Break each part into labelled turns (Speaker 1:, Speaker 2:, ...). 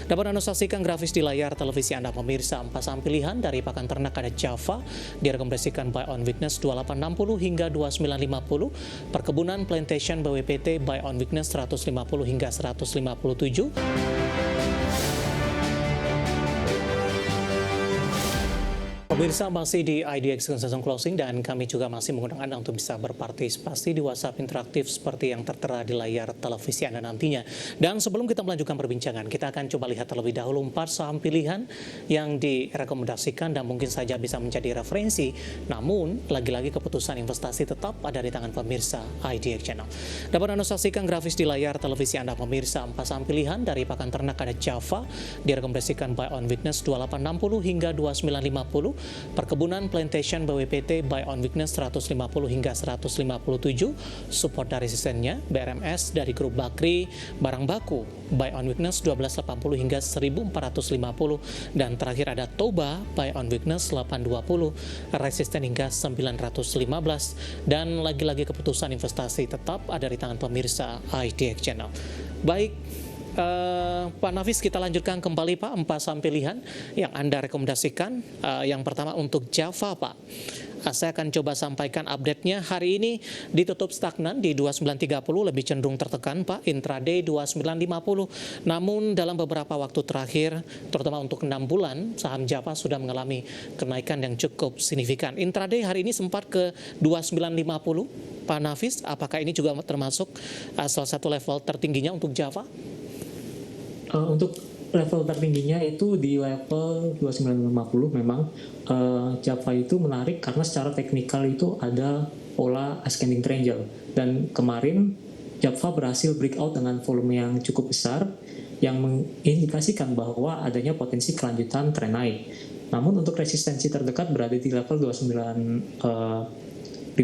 Speaker 1: Dapat Anda saksikan grafis di layar televisi Anda pemirsa. 4 saham pilihan dari pakan ternak ada Java, direkomendasikan buy on weakness 2860 hingga 2950. Perkebunan Plantation BWPT buy on weakness 150 hingga 157. Pemirsa masih di IDX Consensus Closing dan kami juga masih mengundang Anda untuk bisa berpartisipasi di WhatsApp interaktif seperti yang tertera di layar televisi Anda nantinya. Dan sebelum kita melanjutkan perbincangan, kita akan coba lihat terlebih dahulu 4 saham pilihan yang direkomendasikan dan mungkin saja bisa menjadi referensi. Namun, lagi-lagi keputusan investasi tetap ada di tangan pemirsa IDX Channel. Dapat Anda saksikan grafis di layar televisi Anda pemirsa. 4 saham pilihan dari pakan ternak ada Java, direkomendasikan buy on weakness 2860 hingga 2950. Perkebunan Plantation BWPT buy on weakness 150 hingga 157. Support dari resistennya BRMS dari grup Bakri barang baku buy on weakness 1280 hingga 1450. Dan terakhir ada Toba buy on weakness 820 resisten hingga 915. Dan lagi-lagi keputusan investasi tetap ada di tangan pemirsa IDX Channel. Baik, Pak Nafis, kita lanjutkan kembali Pak 4 saham pilihan yang Anda rekomendasikan. Yang pertama untuk Java Pak, saya akan coba sampaikan update-nya. Hari ini ditutup stagnan di 2930, lebih cenderung tertekan Pak, intraday 2950. Namun dalam beberapa waktu terakhir, terutama untuk 6 bulan, saham Java sudah mengalami kenaikan yang cukup signifikan. Intraday hari ini sempat ke 2950. Pak Nafis, apakah ini juga termasuk salah satu level tertingginya untuk Java?
Speaker 2: Untuk level tertingginya itu di level 2950 memang Java itu menarik karena secara teknikal itu ada pola ascending triangle, dan kemarin Java berhasil breakout dengan volume yang cukup besar yang mengindikasikan bahwa adanya potensi kelanjutan tren naik. Namun untuk resistensi terdekat berada di level 2950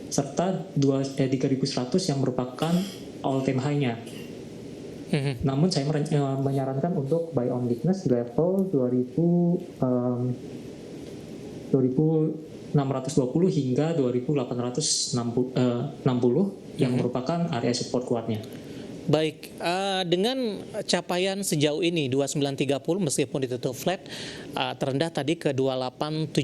Speaker 2: serta 3100 yang merupakan all time high-nya. Namun saya menyarankan untuk buy on weakness di level 2620 hingga 2860 yang merupakan area support kuatnya.
Speaker 1: Baik, dengan capaian sejauh ini 2930 meskipun ditutup flat, terendah tadi ke 2870.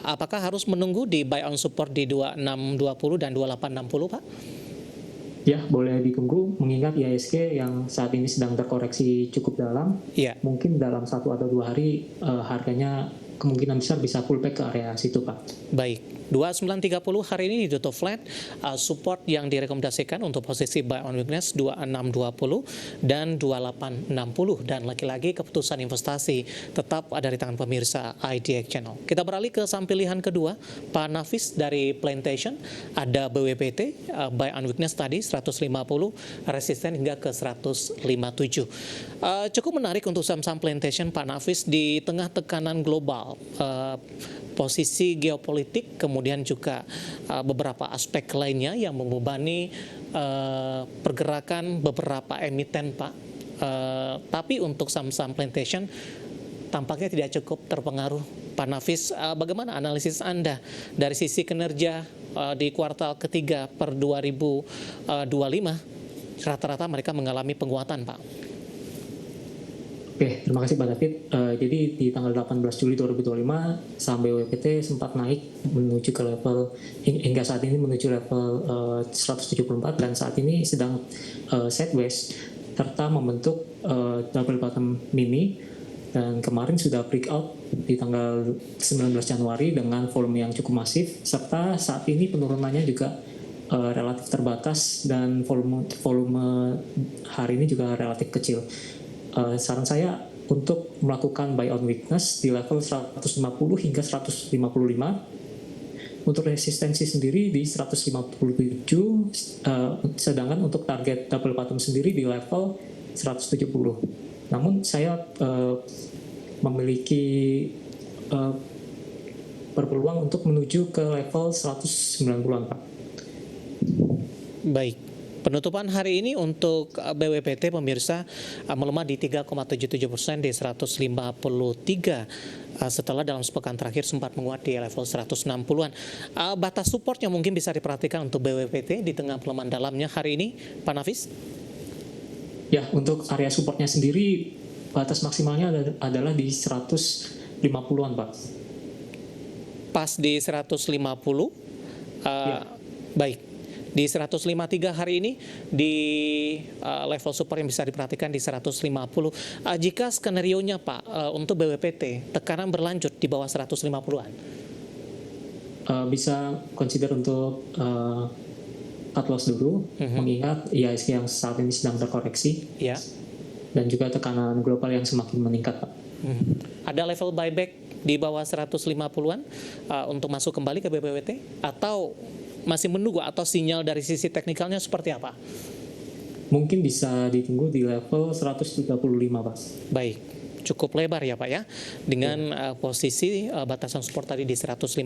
Speaker 1: Apakah harus menunggu di buy on support di 2620 dan 2860 Pak?
Speaker 2: Ya, boleh ditunggu mengingat IHSG yang saat ini sedang terkoreksi cukup dalam.
Speaker 1: Ya.
Speaker 2: Mungkin dalam 1 atau 2 hari harganya kemungkinan besar bisa pullback ke area situ Pak.
Speaker 1: Baik, 2930 hari ini ditutup flat. Support yang direkomendasikan untuk posisi buy on weakness 2620 dan 2860. Dan lagi-lagi keputusan investasi tetap ada di tangan pemirsa IDX Channel. Kita beralih ke saham pilihan kedua, Pak Nafis dari Plantation. Ada BWPT, buy on weakness tadi 150, resisten hingga ke 157. Cukup menarik untuk saham-saham Plantation Pak Nafis di tengah tekanan global. Posisi geopolitik, kemudian juga beberapa aspek lainnya yang membebani pergerakan beberapa emiten Pak. Tapi untuk saham-saham Plantation tampaknya tidak cukup terpengaruh. Pak Nafis, bagaimana analisis Anda dari sisi kinerja di kuartal ketiga per 2025? Rata-rata mereka mengalami penguatan Pak.
Speaker 2: Oke, terima kasih Pak David. Jadi di tanggal 18 Juli 2025, saham BWPT sempat naik menuju ke level, hingga saat ini menuju level 174, dan saat ini sedang sideways, serta membentuk double bottom mini, dan kemarin sudah breakout di tanggal 19 Januari dengan volume yang cukup masif, serta saat ini penurunannya juga relatif terbatas, dan volume hari ini juga relatif kecil. Saran saya untuk melakukan buy on weakness di level 150 hingga 155. Untuk resistensi sendiri di 157, sedangkan untuk target double bottom sendiri di level 170. Namun saya memiliki berpeluang untuk menuju ke level 190-an Pak.
Speaker 1: Baik. Penutupan hari ini untuk BWPT pemirsa melemah di 3,77% di 153 setelah dalam sepekan terakhir sempat menguat di level 160-an. Batas supportnya mungkin bisa diperhatikan untuk BWPT di tengah pelemahan dalamnya hari ini, Pak Nafis?
Speaker 2: Ya, untuk area supportnya sendiri batas maksimalnya adalah di 150-an, Pak.
Speaker 1: Pas di 150,
Speaker 2: Ya.
Speaker 1: baik. Di 153 hari ini di level support yang bisa diperhatikan di 150. Jika skenario-nya Pak untuk BWPT tekanan berlanjut di bawah 150-an.
Speaker 2: Bisa consider untuk cut loss dulu, mengingat IHSG yang saat ini sedang terkoreksi,
Speaker 1: Ya.
Speaker 2: dan juga tekanan global yang semakin meningkat, Pak.
Speaker 1: Ada level buyback di bawah 150-an untuk masuk kembali ke BBWT, atau masih menunggu, atau sinyal dari sisi teknikalnya seperti apa?
Speaker 2: Mungkin bisa ditunggu di level 135, Pak.
Speaker 1: Baik. Cukup lebar ya Pak ya, dengan posisi batasan support tadi di 150,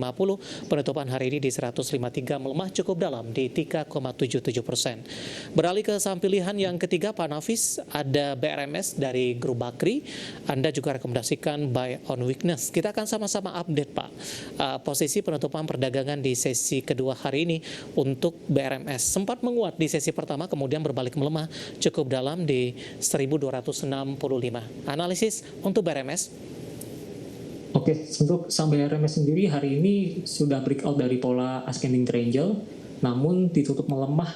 Speaker 1: penutupan hari ini di 153, melemah cukup dalam di 3,77%. Beralih ke saham pilihan yang ketiga Pak Nafis, ada BRMS dari Grup Bakri. Anda juga rekomendasikan buy on weakness. Kita akan sama-sama update Pak posisi penutupan perdagangan di sesi kedua hari ini untuk BRMS. Sempat menguat di sesi pertama, kemudian berbalik melemah cukup dalam di 1265. Analisis untuk BRMS?
Speaker 2: Oke, untuk saham BRMS sendiri hari ini sudah breakout dari pola ascending triangle, namun ditutup melemah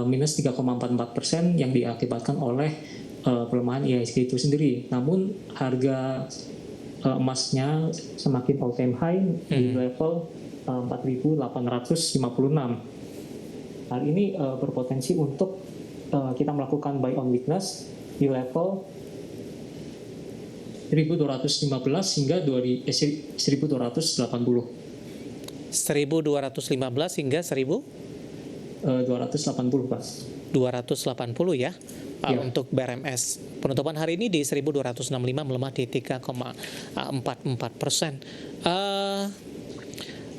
Speaker 2: minus 3,44% yang diakibatkan oleh pelemahan IHSG itu sendiri. Namun harga emasnya semakin all time high di level 4.856. Hal ini berpotensi untuk kita melakukan buy on weakness di level 1.215 hingga 1.280.
Speaker 1: 1.215 hingga
Speaker 2: 280, Pak.
Speaker 1: 280 ya,
Speaker 2: Ya.
Speaker 1: untuk BRMS. Penutupan hari ini di 1.265, melemah di 3,44%.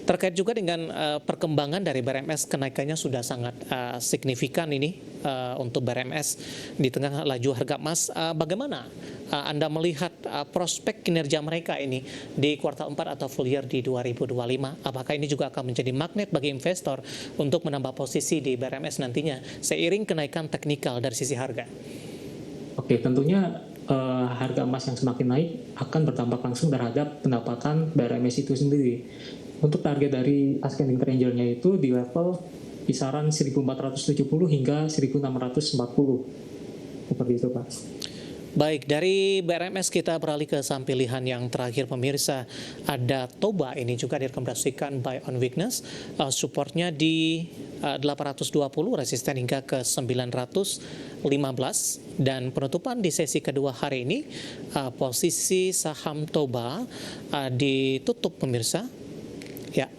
Speaker 1: Terkait juga dengan perkembangan dari BRMS, kenaikannya sudah sangat signifikan ini untuk BRMS di tengah laju harga emas. Bagaimana Anda melihat prospek kinerja mereka ini di kuartal 4 atau full year di 2025? Apakah ini juga akan menjadi magnet bagi investor untuk menambah posisi di BRMS nantinya seiring kenaikan teknikal dari sisi harga?
Speaker 2: Oke, tentunya harga emas yang semakin naik akan berdampak langsung terhadap pendapatan BRMS itu sendiri. Untuk target dari ascending triangle-nya itu di level kisaran 1.470 hingga 1.640. Seperti itu, Pak.
Speaker 1: Baik, dari BRMS kita beralih ke saham pilihan yang terakhir pemirsa. Ada Toba, ini juga direkomendasikan buy on weakness. Supportnya di 820, resisten hingga ke 915, dan penutupan di sesi kedua hari ini posisi saham Toba ditutup pemirsa ya,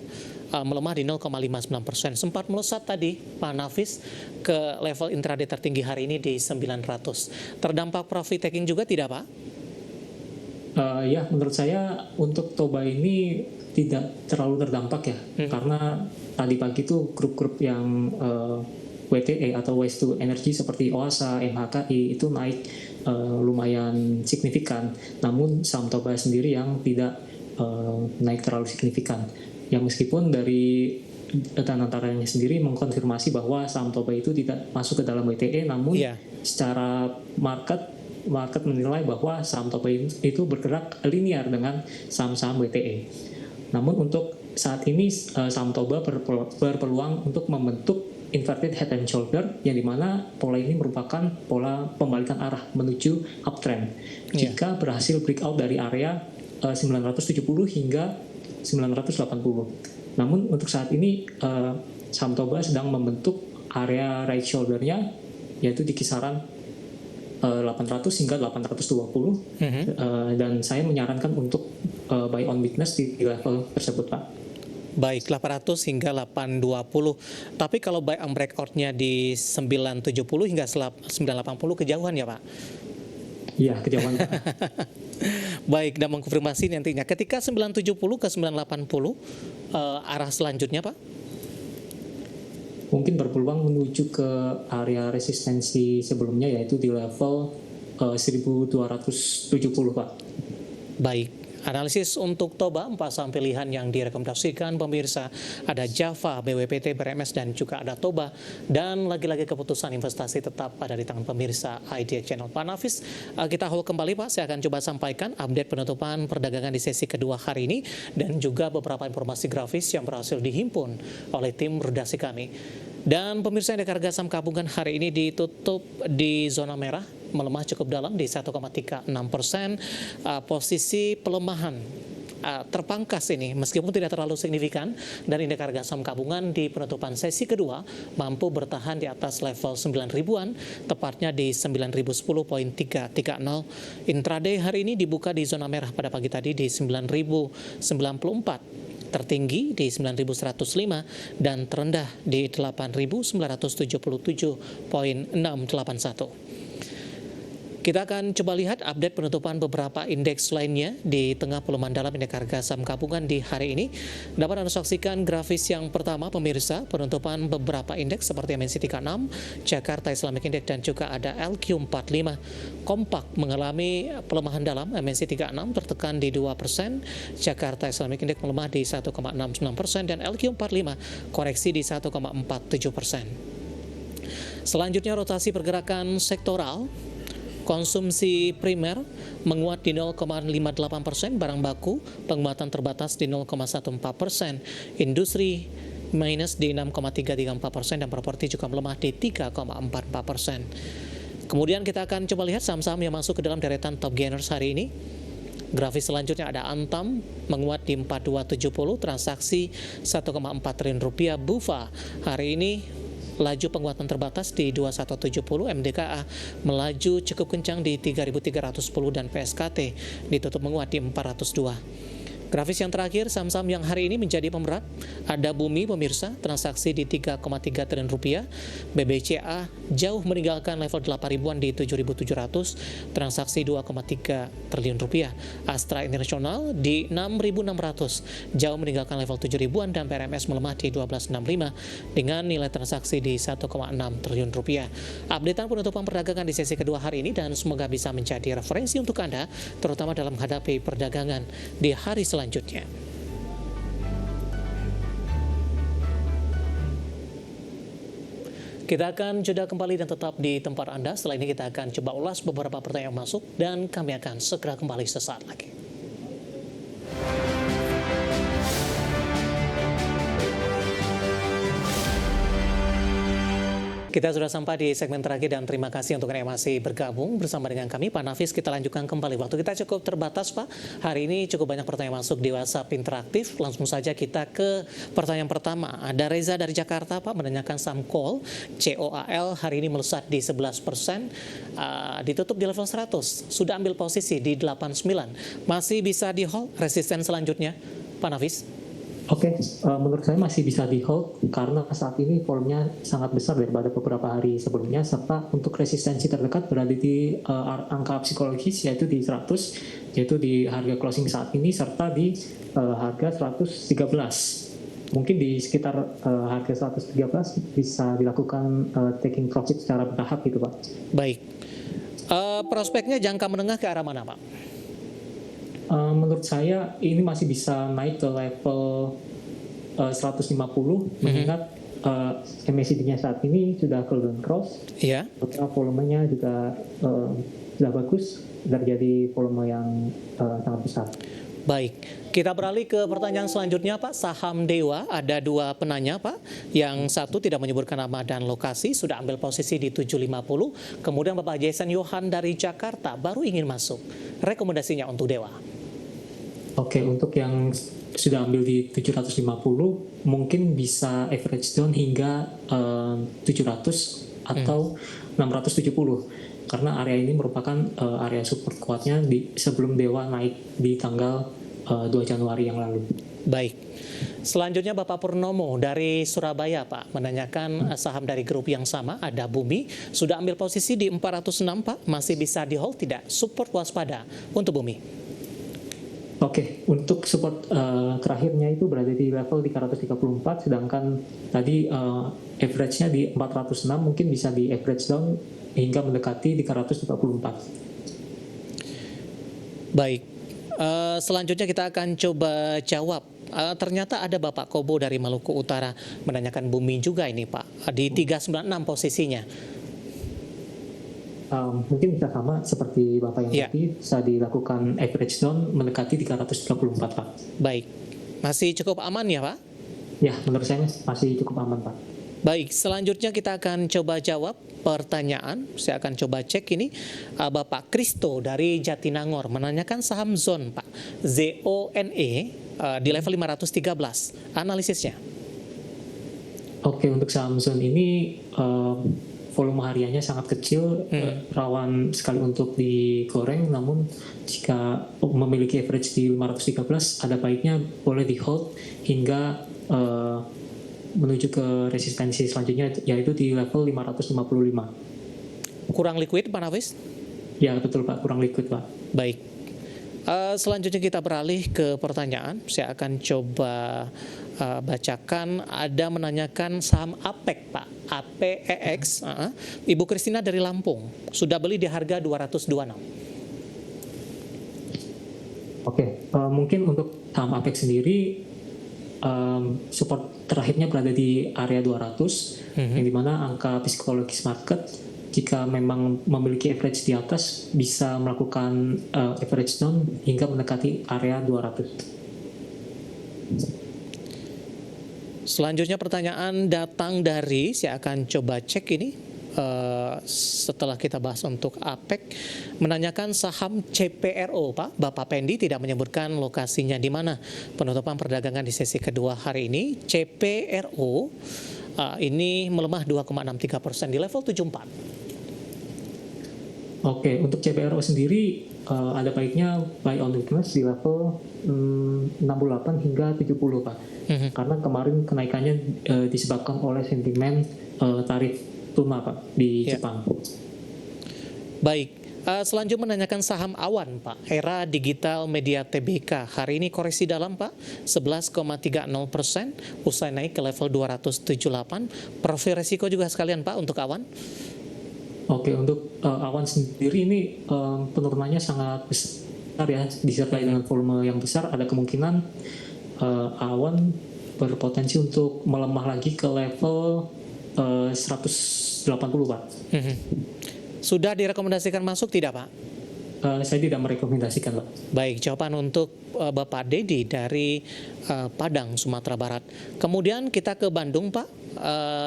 Speaker 1: melemah di 0,59%. Sempat melesat tadi Pak Nafis ke level intraday tertinggi hari ini di 900. Terdampak profit taking juga tidak Pak?
Speaker 2: Ya, menurut saya untuk Toba ini tidak terlalu terdampak ya, karena tadi pagi itu grup-grup yang WTE atau Waste to Energy seperti OASA, MHKI itu naik lumayan signifikan. Namun saham Toba sendiri yang tidak naik terlalu signifikan. Yang meskipun dari data antaranya sendiri mengkonfirmasi bahwa saham Toba itu tidak masuk ke dalam WTE, namun secara market menilai bahwa saham Toba itu bergerak linear dengan saham-saham WTE. Namun untuk saat ini saham Toba berpeluang untuk membentuk inverted head and shoulder, yang dimana pola ini merupakan pola pembalikan arah menuju uptrend. Jika berhasil breakout dari area 970 hingga 980. Namun untuk saat ini saham Toba sedang membentuk area right shoulder-nya, yaitu di kisaran 800 hingga 820, dan saya menyarankan untuk buy on weakness di level tersebut, Pak.
Speaker 1: Baik, 800 hingga 820. Tapi kalau buy on breakout-nya di 970 hingga 980 kejauhan ya Pak?
Speaker 2: Iya, kejauhan, Pak.
Speaker 1: Baik, dan mengkonfirmasi nantinya ketika 970 ke 980 arah selanjutnya Pak?
Speaker 2: Mungkin berpeluang menuju ke area resistensi sebelumnya, yaitu di level 1270, Pak.
Speaker 1: Baik, Analisis untuk Toba, 4 saham pilihan yang direkomendasikan pemirsa, ada Java, BWPT, BRMS, dan juga ada Toba. Dan lagi-lagi keputusan investasi tetap ada di tangan pemirsa IDX Channel. Pak Nafis, kita hold kembali Pak, saya akan coba sampaikan update penutupan perdagangan di sesi kedua hari ini dan juga beberapa informasi grafis yang berhasil dihimpun oleh tim redaksi kami. Dan pemirsa, indeks harga saham gabungan hari ini ditutup di zona merah, melemah cukup dalam di 1,36%. Posisi pelemahan terpangkas ini meskipun tidak terlalu signifikan, dan indeks harga saham gabungan di penutupan sesi kedua mampu bertahan di atas level 9.000-an, tepatnya di 9.010.330. Intraday hari ini dibuka di zona merah pada pagi tadi di 9.094. Tertinggi di 9.105 dan terendah di 8.977.681. Kita akan coba lihat update penutupan beberapa indeks lainnya di tengah pelemahan dalam indeks harga saham gabungan di hari ini. Dapat Anda saksikan grafis yang pertama pemirsa, penutupan beberapa indeks seperti MNC 36, Jakarta Islamic Index, dan juga ada LQ45. Kompak mengalami pelemahan dalam, MNC 36 tertekan di 2%, Jakarta Islamic Index melemah di 1,69%, dan LQ45 koreksi di 1,47%. Selanjutnya rotasi pergerakan sektoral. Konsumsi primer menguat di 0,58%, barang baku penguatan terbatas di 0,14%, industri minus di 6,334%, dan properti juga melemah di 3,44%. Kemudian kita akan coba lihat saham-saham yang masuk ke dalam deretan top gainers hari ini. Grafis selanjutnya ada Antam menguat di 4270, transaksi 1,4 triliun rupiah. Bufa hari ini laju penguatan terbatas di 2170, MDKA melaju cukup kencang di 3310, dan PSKT ditutup menguat di 402. Grafis yang terakhir, saham-saham yang hari ini menjadi pemerat, ada Bumi pemirsa, transaksi di 3,3 triliun rupiah, BBCA jauh meninggalkan level 8.000-an di 7.700, transaksi 2,3 triliun rupiah, Astra International di 6.600, jauh meninggalkan level 7.000-an, dan PRMS melemah di 12.65 dengan nilai transaksi di 1,6 triliun rupiah. Updatean penutupan perdagangan di sesi kedua hari ini, dan semoga bisa menjadi referensi untuk Anda, terutama dalam menghadapi perdagangan di hari selanjutnya. Kita akan jeda kembali dan tetap di tempat Anda. Setelah ini kita akan coba ulas beberapa pertanyaan masuk dan kami akan segera kembali sesaat lagi. Kita sudah sampai di segmen terakhir dan terima kasih untuk yang masih bergabung bersama dengan kami. Pak Nafis, kita lanjutkan kembali. Waktu kita cukup terbatas Pak. Hari ini cukup banyak pertanyaan masuk di WhatsApp interaktif. Langsung saja kita ke pertanyaan pertama. Ada Reza dari Jakarta Pak menanyakan saham COL hari ini melesat di 11%, ditutup di level 100. Sudah ambil posisi di 89. Masih bisa di hold resisten selanjutnya Pak Nafis?
Speaker 2: Oke, menurut saya masih bisa di hold karena saat ini volumenya sangat besar daripada beberapa hari sebelumnya, serta untuk resistensi terdekat berada di angka psikologis yaitu di 100, yaitu di harga closing saat ini, serta di harga 113. Mungkin di sekitar harga 113 bisa dilakukan taking profit secara bertahap gitu Pak.
Speaker 1: Baik, prospeknya jangka menengah ke arah mana Pak?
Speaker 2: Menurut saya ini masih bisa naik ke level 150, mengingat MACD-nya saat ini sudah golden cross, volumenya juga sudah bagus, terjadi volume yang sangat besar.
Speaker 1: Baik, kita beralih ke pertanyaan selanjutnya Pak. Saham Dewa, ada dua penanya Pak. Yang satu tidak menyebutkan nama dan lokasi, sudah ambil posisi di 750. Kemudian Bapak Jason Yohan dari Jakarta baru ingin masuk. Rekomendasinya untuk Dewa?
Speaker 2: Oke, untuk yang sudah ambil di 750 mungkin bisa average down hingga 700 atau 670, karena area ini merupakan area support kuatnya sebelum Dewa naik di tanggal 2 Januari yang lalu.
Speaker 1: Baik, selanjutnya Bapak Purnomo dari Surabaya Pak menanyakan saham dari grup yang sama, ada Bumi, sudah ambil posisi di 406 Pak, masih bisa di hold tidak? Support waspada untuk Bumi?
Speaker 2: Oke, untuk support terakhirnya itu berada di level 334, sedangkan tadi average-nya di 406, mungkin bisa di average down hingga mendekati 334.
Speaker 1: Baik, Selanjutnya kita akan coba jawab. Ternyata ada Bapak Kobo dari Maluku Utara menanyakan bumi juga ini Pak, di 396 posisinya.
Speaker 2: Mungkin bisa sama seperti Bapak yang
Speaker 1: Iya.
Speaker 2: tadi, bisa dilakukan average down mendekati 334 Pak.
Speaker 1: Baik, masih cukup aman ya Pak?
Speaker 2: Ya, menurut saya masih cukup aman Pak.
Speaker 1: Baik, selanjutnya kita akan coba jawab pertanyaan. Saya akan coba cek ini. Bapak Kristo dari Jatinangor menanyakan saham Zone Pak, ZONE, di level 513. Analisisnya.
Speaker 2: Oke, untuk saham Zone ini volume hariannya sangat kecil, rawan sekali untuk digoreng, namun jika memiliki average di 513, ada baiknya boleh di hold hingga menuju ke resistensi selanjutnya, yaitu di level 555.
Speaker 1: Kurang liquid Pak Nafis?
Speaker 2: Ya betul Pak, kurang liquid Pak.
Speaker 1: Baik. Selanjutnya kita beralih ke pertanyaan. Saya akan coba bacakan. Ada menanyakan saham APEX Pak, APEX. Ibu Kristina dari Lampung sudah beli di harga 226.
Speaker 2: Oke, mungkin untuk saham APEX sendiri support terakhirnya berada di area 200, yang dimana angka psikologis market jika memang memiliki average di atas bisa melakukan average down hingga mendekati area 200.
Speaker 1: Selanjutnya pertanyaan datang dari, saya akan coba cek ini setelah kita bahas untuk APEX, menanyakan saham CPRO Pak. Bapak Pendi tidak menyebutkan lokasinya di mana. Penutupan perdagangan di sesi kedua hari ini, CPRO ini melemah 2,63% di level 74.
Speaker 2: Oke, untuk CPRO sendiri ada baiknya buy on weakness di level 68 hingga 70 Pak. Karena kemarin kenaikannya disebabkan oleh sentimen tarif tuna Pak di Jepang.
Speaker 1: Baik, selanjutnya menanyakan saham Awan Pak, Era Digital Media Tbk. Hari ini koreksi dalam Pak, 11,30%, usai naik ke level 278. Profil resiko juga sekalian Pak untuk Awan.
Speaker 2: Oke, untuk Awan sendiri ini penurunannya sangat besar ya, disertai dengan volume yang besar, ada kemungkinan Awan berpotensi untuk melemah lagi ke level 180 Pak.
Speaker 1: Sudah direkomendasikan masuk tidak Pak?
Speaker 2: Saya tidak merekomendasikan Pak.
Speaker 1: Baik, jawaban untuk Bapak Dedi dari Padang, Sumatera Barat. Kemudian kita ke Bandung Pak.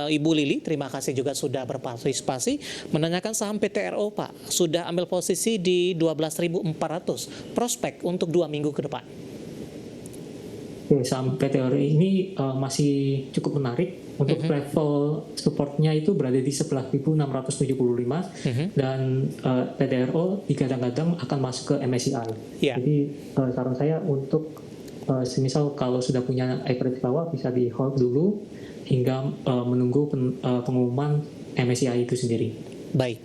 Speaker 1: Ibu Lili, terima kasih juga sudah berpartisipasi. Menanyakan saham PTRO Pak, sudah ambil posisi di 12.400. Prospek untuk 2 minggu ke depan.
Speaker 2: Oke, saham PTRO ini masih cukup menarik. Untuk level supportnya itu berada di 11.675 dan PTRO digadang-gadang akan masuk ke MSCI. Jadi saran saya untuk semisal kalau sudah punya average bawah bisa di hold dulu hingga menunggu pengumuman MSCI itu sendiri.
Speaker 1: Baik.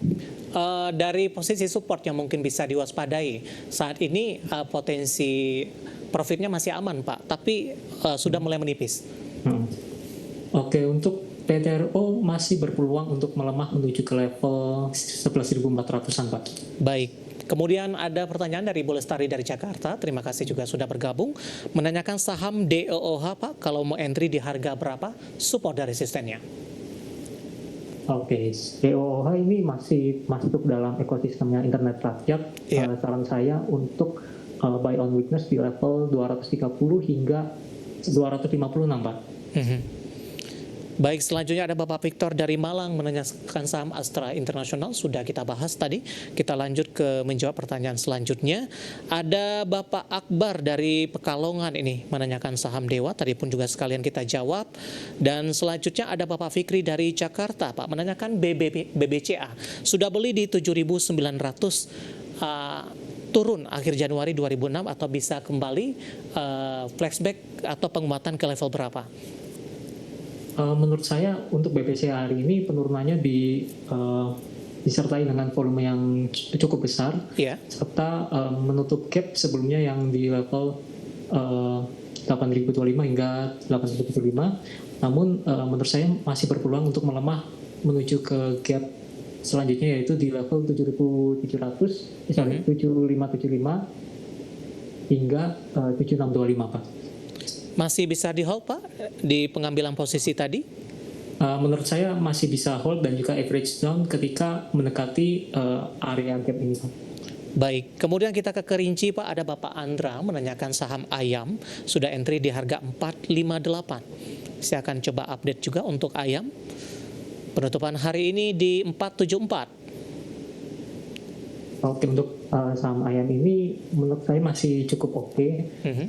Speaker 1: Dari posisi support yang mungkin bisa diwaspadai saat ini, potensi profitnya masih aman Pak, tapi sudah mulai menipis.
Speaker 2: Oke, untuk PTRO masih berpeluang untuk melemah menuju ke level 11.400-an Pak.
Speaker 1: Baik. Kemudian ada pertanyaan dari Bu Lestari dari Jakarta, terima kasih juga sudah bergabung, menanyakan saham DOOH Pak, kalau mau entry di harga berapa, support dan resistennya.
Speaker 2: Oke, DOOH ini masih masuk dalam ekosistemnya internet rakyat. Saran saya untuk buy on weakness di level 230 hingga 256 Pak.
Speaker 1: Baik, selanjutnya ada Bapak Victor dari Malang menanyakan saham Astra Internasional, sudah kita bahas tadi. Kita lanjut ke menjawab pertanyaan selanjutnya. Ada Bapak Akbar dari Pekalongan ini menanyakan saham Dewa, tadi pun juga sekalian kita jawab. Dan selanjutnya ada Bapak Fikri dari Jakarta, Pak, menanyakan BBCA. Sudah beli di 7.900, turun akhir Januari 2006 atau bisa kembali flashback atau penguatan ke level berapa?
Speaker 2: Menurut saya untuk BPC hari ini penurunannya disertai dengan volume yang cukup besar, serta menutup gap sebelumnya yang di level 8.025 hingga 8.075. Namun menurut saya masih berpeluang untuk melemah menuju ke gap selanjutnya, yaitu di level 7.700, 7.575 hingga 7625 Pak.
Speaker 1: Masih bisa di hold Pak di pengambilan posisi tadi?
Speaker 2: Menurut saya masih bisa hold dan juga average down ketika mendekati area gap ini Pak.
Speaker 1: Baik, kemudian kita ke kerinci Pak, ada Bapak Andra menanyakan saham Ayam, sudah entry di harga 458. Saya akan coba update juga untuk Ayam. Penutupan hari ini di 474.
Speaker 2: Oke, untuk saham ayam ini menurut saya masih cukup oke.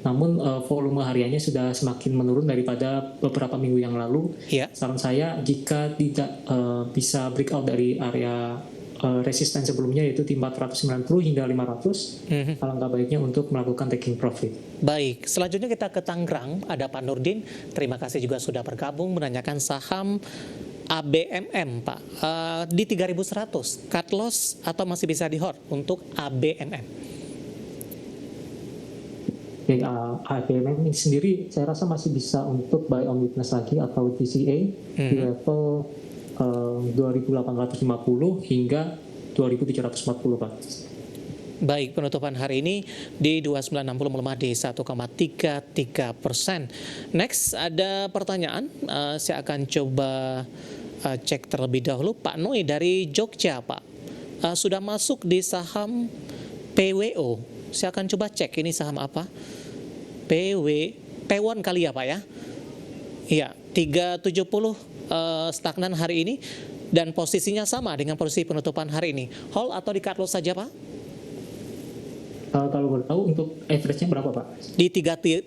Speaker 2: Namun volume hariannya sudah semakin menurun daripada beberapa minggu yang lalu.
Speaker 1: Ya.
Speaker 2: Saran saya jika tidak bisa breakout dari area resisten sebelumnya yaitu di 490 hingga 500, alangkah baiknya untuk melakukan taking profit.
Speaker 1: Baik, selanjutnya kita ke Tangerang, ada Pak Nurdin. Terima kasih juga sudah bergabung menanyakan saham ABMM Pak, di 3.100, cut loss atau masih bisa di hold untuk ABMM?
Speaker 2: Oke, ABMM ini sendiri saya rasa masih bisa untuk buy on weakness lagi atau DCA di level 2.850 hingga 2.740 Pak.
Speaker 1: Baik, penutupan hari ini di 2960 melemah di 1,33%. Next, ada pertanyaan, saya akan coba cek terlebih dahulu. Pak Noi dari Jogja Pak, sudah masuk di saham PWO. Saya akan coba cek ini saham apa. P1 kali ya Pak ya. Iya, 370 stagnan hari ini dan posisinya sama dengan posisi penutupan hari ini. Hold atau di cut loss saja Pak?
Speaker 2: Kalau boleh tahu untuk average-nya berapa Pak?
Speaker 1: Di 370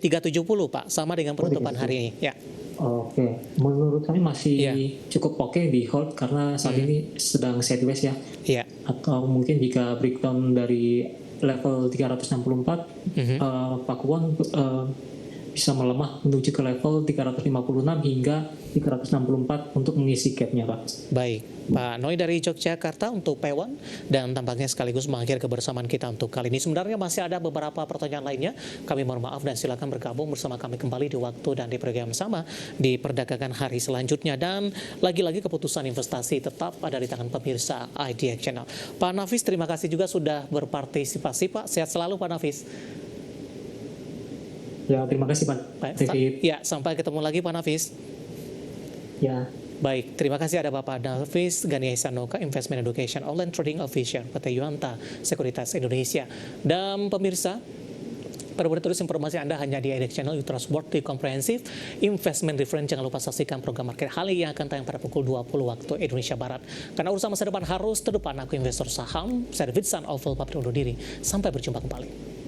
Speaker 1: Pak, sama dengan penutupan hari ini. Ya.
Speaker 2: Oke, menurut saya masih cukup oke di hold karena saat ini sedang sideways ya.
Speaker 1: Iya.
Speaker 2: Atau mungkin jika breakdown dari level 364, Pak Won bisa melemah menuju ke level 356 hingga 364 untuk mengisi gap-nya Pak.
Speaker 1: Baik, Pak Noi dari Yogyakarta untuk P1 dan tampaknya sekaligus mengakhiri kebersamaan kita untuk kali ini. Sebenarnya masih ada beberapa pertanyaan lainnya, kami mohon maaf dan silakan bergabung bersama kami kembali di waktu dan di program sama di perdagangan hari selanjutnya. Dan lagi-lagi keputusan investasi tetap ada di tangan pemirsa IDX Channel. Pak Nafis, terima kasih juga sudah berpartisipasi Pak, sehat selalu Pak Nafis.
Speaker 2: Ya, terima kasih Pak David.
Speaker 1: Ya, sampai ketemu lagi Pak Nafis.
Speaker 2: Ya.
Speaker 1: Baik, terima kasih ada Bapak Nafis Gania Ihsanuka, Investment Education Online Trading Official PT Yuanta Sekuritas Indonesia. Dan pemirsa, perlu terus informasi Anda hanya di IDX Channel, You Trust Worthy Comprehensive Investment Reference. Jangan lupa saksikan program Market Hali yang akan tayang pada pukul 20 waktu Indonesia Barat. Karena urusan masa depan harus terdepan, aku investor saham, saya David San Oval, pamit undur diri. Sampai berjumpa kembali.